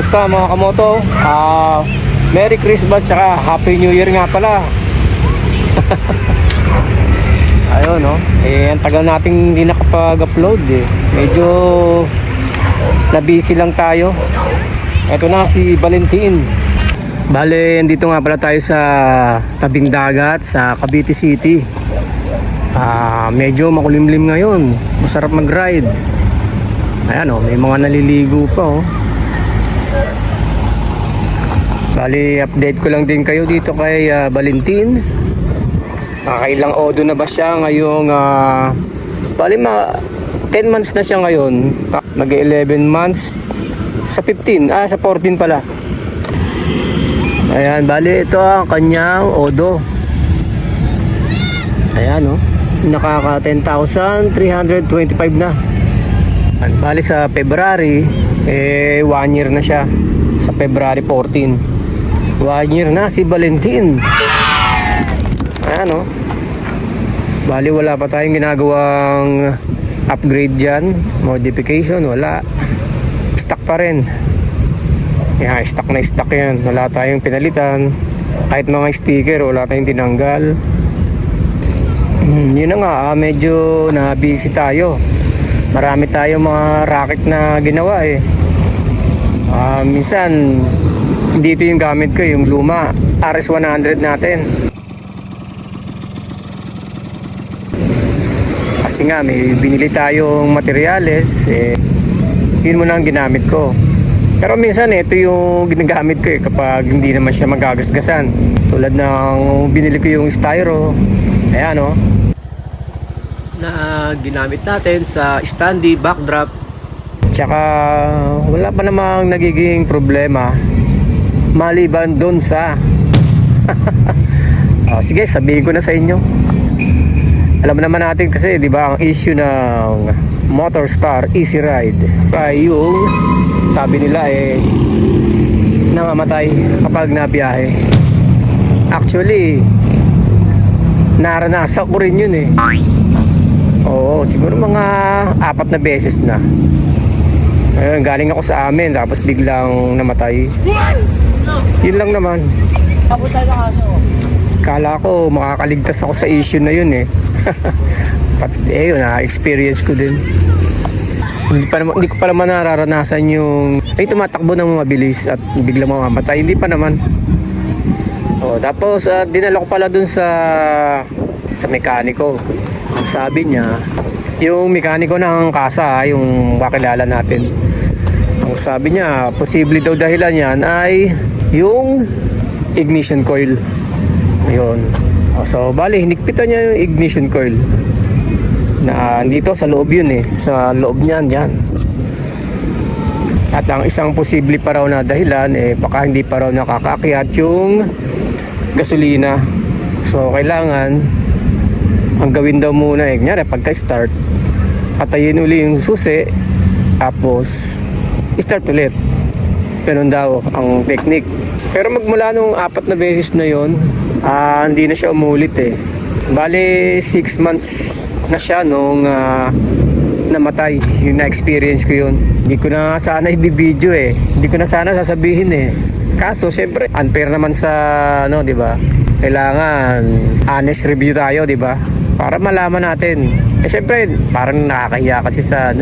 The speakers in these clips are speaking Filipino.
Kamusta mga kamoto? Merry Christmas tsaka Happy New Year nga pala. Ayun no. Ang tagal nating hindi nakapag-upload eh. Medyo na-busy lang tayo. Ito na si Valentin. Bale, dito nga pala tayo sa tabing dagat sa Cavite City. Medyo makulimlim ngayon. Masarap mag-ride. Ayan oh, may mga naliligo pa oh. Bali, update ko lang din kayo dito kay Valentin. Nakailang odo na ba siya ngayong bali 10 months na siya ngayon. Mag-11 months sa 15, sa 14 pala. Ayan, bali ito ang kanyang odo. Ayan oh, nakaka 10,325 na. Bali sa February 1 year na siya. Sa February 14 1 year na si Valentin. Ayan o. Bali wala pa tayong ginagawang upgrade dyan, modification, wala. Stock pa rin. Yan, stock na stock yan. Wala tayong pinalitan. Kahit mga sticker, wala tayong tinanggal. Yun na nga, medyo na busy tayo. Marami tayong mga racket na ginawa eh. Minsan dito yung gamit ko, yung luma RS100 natin. Kasi nga may binili tayong materyales yun muna ang ginamit ko. Pero minsan ito yung ginagamit ko kapag hindi naman siya magagasgasan. Tulad ng binili ko yung styro. Ayan o, na ginamit natin sa standee backdrop. Tsaka wala pa namang nagiging problema maliban doon sa sige, sabihin ko na sa inyo. Alam naman natin kasi, di ba, ang issue ng Motorstar Easy Ride ay yung sabi nila namamatay kapag nabiyahe. Actually, naranasan ko rin yun Oo, siguro mga 4 na beses na. Ayun, galing ako sa amin tapos biglang namatay. Yun lang naman. Kala ko makakaligtas ako sa issue na yun yun experience ko din. Hindi ko pa naman nararanasan yung tumatakbo ng mabilis at biglang mamamatay. Hindi pa naman. Tapos dinala ko pala dun sa mekaniko. Sabi niya, yung mekaniko ng kasa, yung kakilala natin, ang sabi niya, posible daw dahilan yan ay yung ignition coil. Yun. So bali, hinigpitan niya yung ignition coil na dito sa loob yun sa loob niyan dyan. At ang isang posible pa raw na dahilan baka hindi pa raw nakakakyat yung gasolina. So kailangan ang gawin daw muna kunyari pagka start, patayin uli yung susi tapos start ulit. Ganun daw ang technique. Pero magmula nung 4 na beses na yon, hindi na siya umulit Bale 6 months na siya nung namatay. Yung na-experience ko yun. Hindi ko na sana i-video Hindi ko na sana sasabihin Kaso syempre unfair naman sa di ba? Kailangan honest review tayo, di ba? Para malaman natin. Syempre parang nakakahiya kasi sa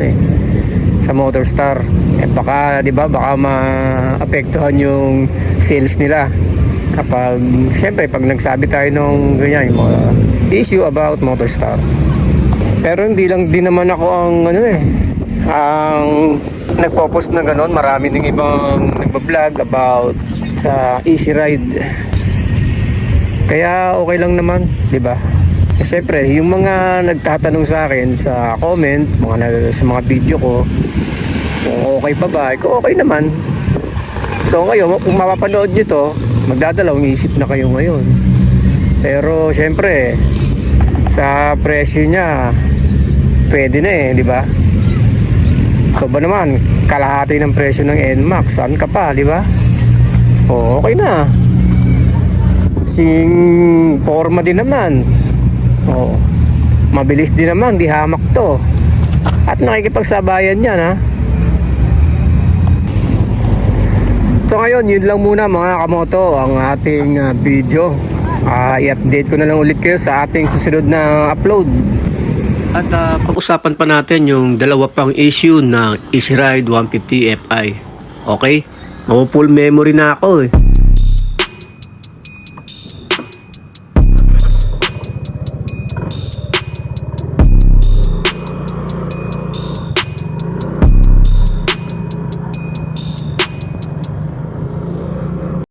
sa Motorstar. Baka, di ba, baka maapektuhan yung sales nila kapag, syempre, pag nagsabi tayo nung ganyan, yung mga issue about Motorstar. Pero hindi lang din naman ako ang ang nagpo-post na gano'n. Marami ding ibang nagbablog about sa Easy Ride. Kaya okay lang naman, di ba? Siyempre, yung mga nagtatanong sa akin sa comment, sa mga video ko, kung okay pa ba? Kung okay naman. So ngayon, kung mapapanood nyo to, magdadalawang isip na kayo ngayon. Pero syempre, sa presyo niya, pwede na di ba? So ba naman, kalahati ng presyo ng NMAX, saan ka pa, di ba? Okay na. Sing forma din naman. Mabilis din naman, di hamak to. At nakikipagsabayan yan So ngayon, yun lang muna mga kamoto ang ating video. I-update ko na lang ulit kayo sa ating susunod na upload. At pag-usapan pa natin yung dalawa pang issue ng Easy Ride 150 Fi. Okay? Full memory na ako eh.